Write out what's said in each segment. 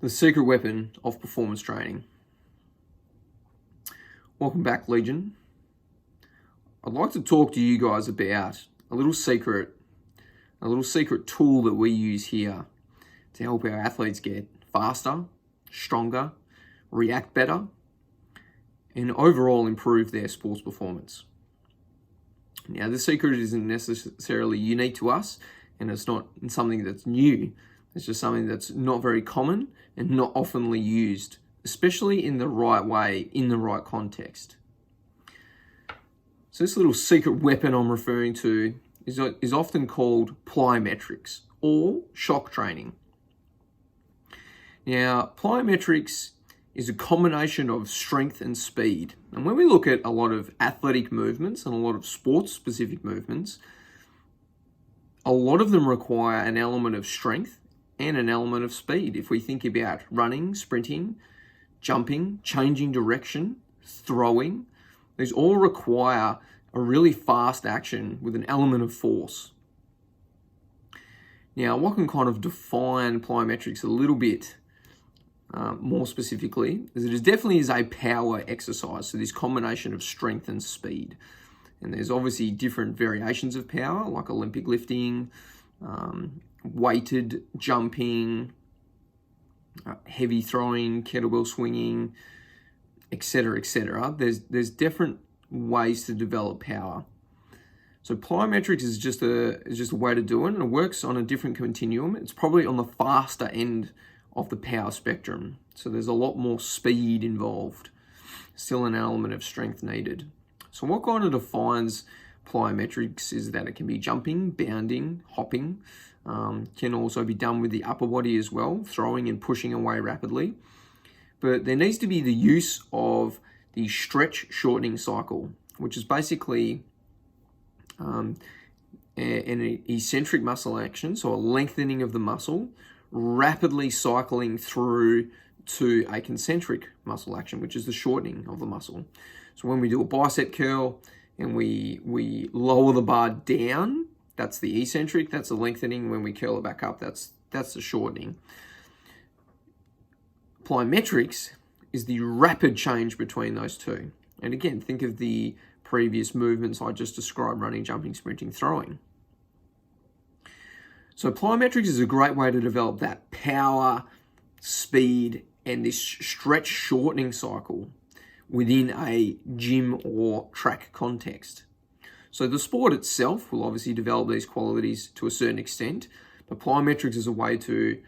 The secret weapon of performance training. Welcome back, Legion. I'd like to talk to you guys about a little secret tool that we use here to help our athletes get faster, stronger, react better, and overall improve their sports performance. Now, the secret isn't necessarily unique to us, and it's not something that's new. It's just something that's not very common and not oftenly used, especially in the right way, in the right context. So this little secret weapon I'm referring to is often called plyometrics or shock training. Now, plyometrics is a combination of strength and speed. And when we look at a lot of athletic movements and a lot of sports-specific movements, a lot of them require an element of strength and an element of speed. If we think about running, sprinting, jumping, changing direction, throwing, these all require a really fast action with an element of force. Now, what can kind of define plyometrics a little bit more specifically is it definitely is a power exercise, so this combination of strength and speed. And there's obviously different variations of power, like Olympic lifting, weighted jumping, heavy throwing, kettlebell swinging, etc., etc. There's different ways to develop power. So plyometrics is just a way to do it, and it works on a different continuum. It's probably on the faster end of the power spectrum. So there's a lot more speed involved. Still an element of strength needed. So what kind of defines plyometrics is that it can be jumping, bounding, hopping, can also be done with the upper body as well, throwing and pushing away rapidly. But there needs to be the use of the stretch shortening cycle, which is basically an eccentric muscle action, so a lengthening of the muscle, rapidly cycling through to a concentric muscle action, which is the shortening of the muscle. So when we do a bicep curl and we lower the bar down, that's the eccentric, that's the lengthening. When we curl it back up, that's the shortening. Plyometrics is the rapid change between those two. And again, think of the previous movements I just described: running, jumping, sprinting, throwing. So plyometrics is a great way to develop that power, speed, and this stretch shortening cycle within a gym or track context. So the sport itself will obviously develop these qualities to a certain extent, but plyometrics is a way to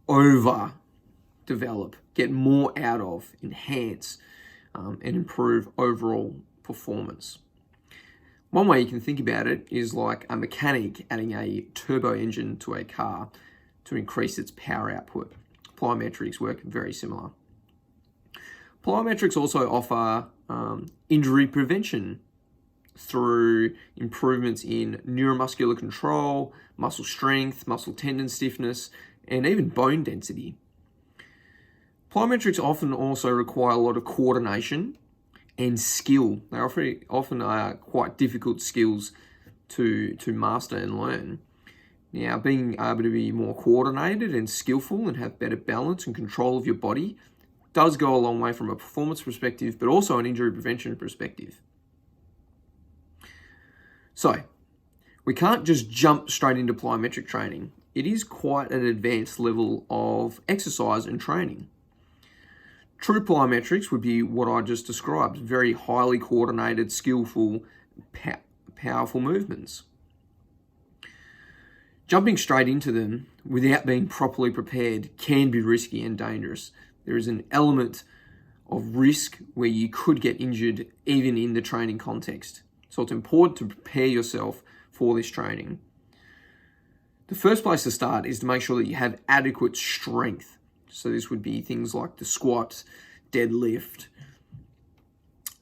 over-develop, get more out of, enhance, and improve overall performance. One way you can think about it is like a mechanic adding a turbo engine to a car to increase its power output. Plyometrics work very similar. Plyometrics also offer injury prevention through improvements in neuromuscular control, muscle strength, muscle tendon stiffness, and even bone density. Plyometrics often also require a lot of coordination and skill. They often are quite difficult skills to master and learn. Now, being able to be more coordinated and skillful and have better balance and control of your body does go a long way from a performance perspective, but also an injury prevention perspective. So, we can't just jump straight into plyometric training. It is quite an advanced level of exercise and training. True plyometrics would be what I just described: very highly coordinated, skillful, powerful movements. Jumping straight into them without being properly prepared can be risky and dangerous. There is an element of risk where you could get injured even in the training context. So it's important to prepare yourself for this training. The first place to start is to make sure that you have adequate strength. So this would be things like the squat, deadlift,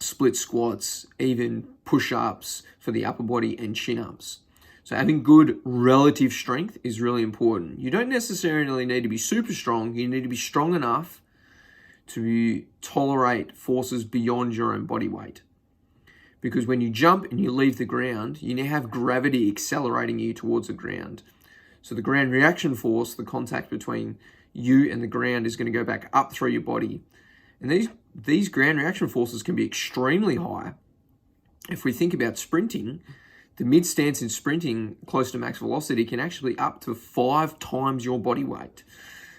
split squats, even push-ups for the upper body and chin-ups. So having good relative strength is really important. You don't necessarily need to be super strong. You need to be strong enough to tolerate forces beyond your own body weight. Because when you jump and you leave the ground, you now have gravity accelerating you towards the ground. So the ground reaction force, the contact between you and the ground, is going to go back up through your body. And these ground reaction forces can be extremely high. If we think about sprinting, the mid-stance in sprinting close to max velocity can actually be up to 5 times your body weight.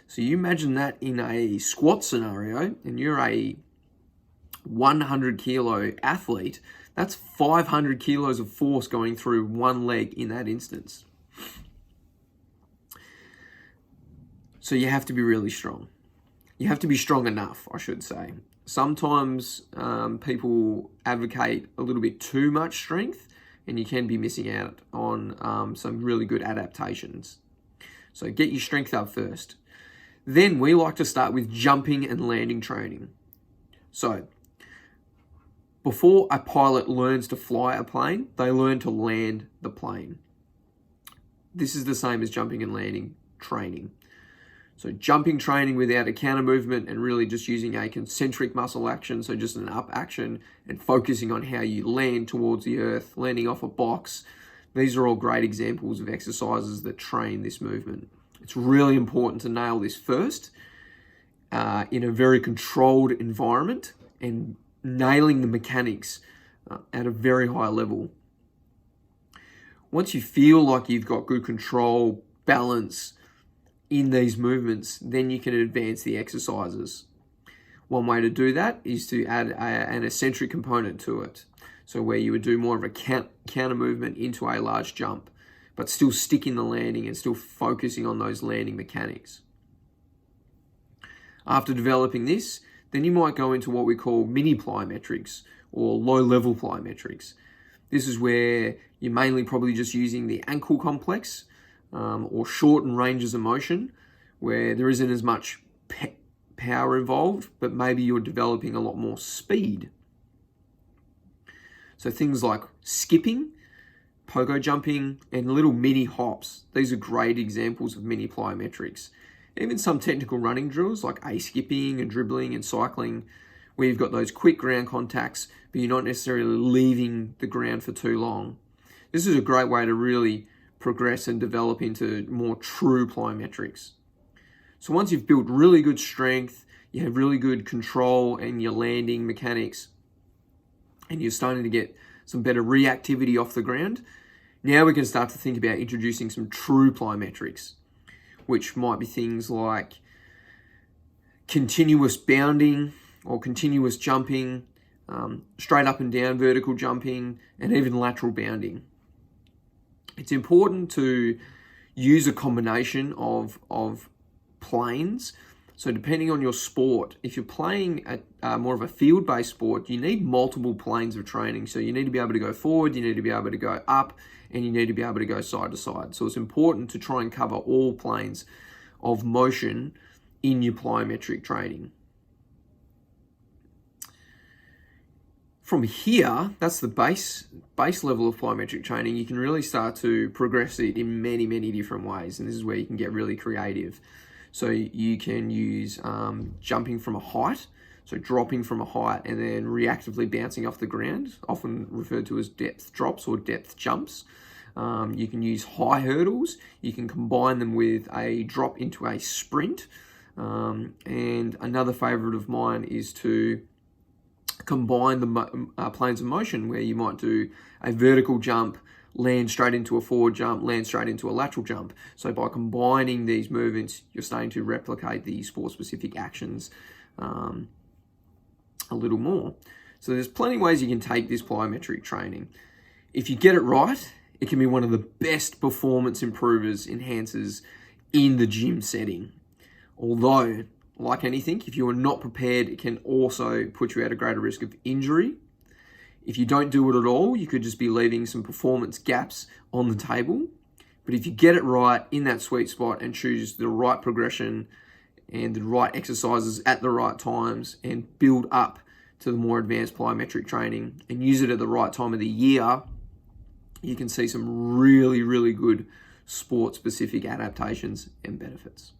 So you imagine that in a squat scenario, and you're a 100 kilo athlete, that's 500 kilos of force going through one leg in that instance. So you have to be really strong. You have to be strong enough, I should say. Sometimes people advocate a little bit too much strength, and you can be missing out on some really good adaptations. So get your strength up first. Then we like to start with jumping and landing training. So before a pilot learns to fly a plane, they learn to land the plane. This is the same as jumping and landing training. So jumping training without a counter movement and really just using a concentric muscle action, so just an up action, and focusing on how you land towards the earth, landing off a box. These are all great examples of exercises that train this movement. It's really important to nail this first in a very controlled environment and nailing the mechanics at a very high level. Once you feel like you've got good control, balance in these movements, then you can advance the exercises. One way to do that is to add an eccentric component to it. So where you would do more of a counter movement into a large jump, but still stick in the landing and still focusing on those landing mechanics. After developing this, then you might go into what we call mini plyometrics or low-level plyometrics. This is where you're mainly probably just using the ankle complex or shortened ranges of motion, where there isn't as much power involved, but maybe you're developing a lot more speed. So things like skipping, pogo jumping, and little mini hops. These are great examples of mini plyometrics. Even some technical running drills like A-skipping and dribbling and cycling, where you've got those quick ground contacts, but you're not necessarily leaving the ground for too long. This is a great way to really progress and develop into more true plyometrics. So once you've built really good strength, you have really good control and your landing mechanics, and you're starting to get some better reactivity off the ground, now we can start to think about introducing some true plyometrics, which might be things like continuous bounding or continuous jumping, straight up and down vertical jumping, and even lateral bounding. It's important to use a combination of planes. So depending on your sport, if you're playing at more of a field-based sport, you need multiple planes of training. So you need to be able to go forward, you need to be able to go up, and you need to be able to go side to side. So it's important to try and cover all planes of motion in your plyometric training. From here, that's the base level of plyometric training. You can really start to progress it in many, many different ways. And this is where you can get really creative. So you can use jumping from a height, so dropping from a height and then reactively bouncing off the ground, often referred to as depth drops or depth jumps. You can use high hurdles. You can combine them with a drop into a sprint. And another favorite of mine is to combine the planes of motion, where you might do a vertical jump, land straight into a forward jump, land straight into a lateral jump. So by combining these movements, you're starting to replicate the sport-specific actions a little more. So there's plenty of ways you can take this plyometric training. If you get it right, it can be one of the best performance improvers, enhancers in the gym setting. Although, like anything, if you are not prepared, it can also put you at a greater risk of injury. If you don't do it at all, you could just be leaving some performance gaps on the table. But if you get it right in that sweet spot and choose the right progression and the right exercises at the right times and build up to the more advanced plyometric training and use it at the right time of the year, you can see some really, really good sport-specific adaptations and benefits.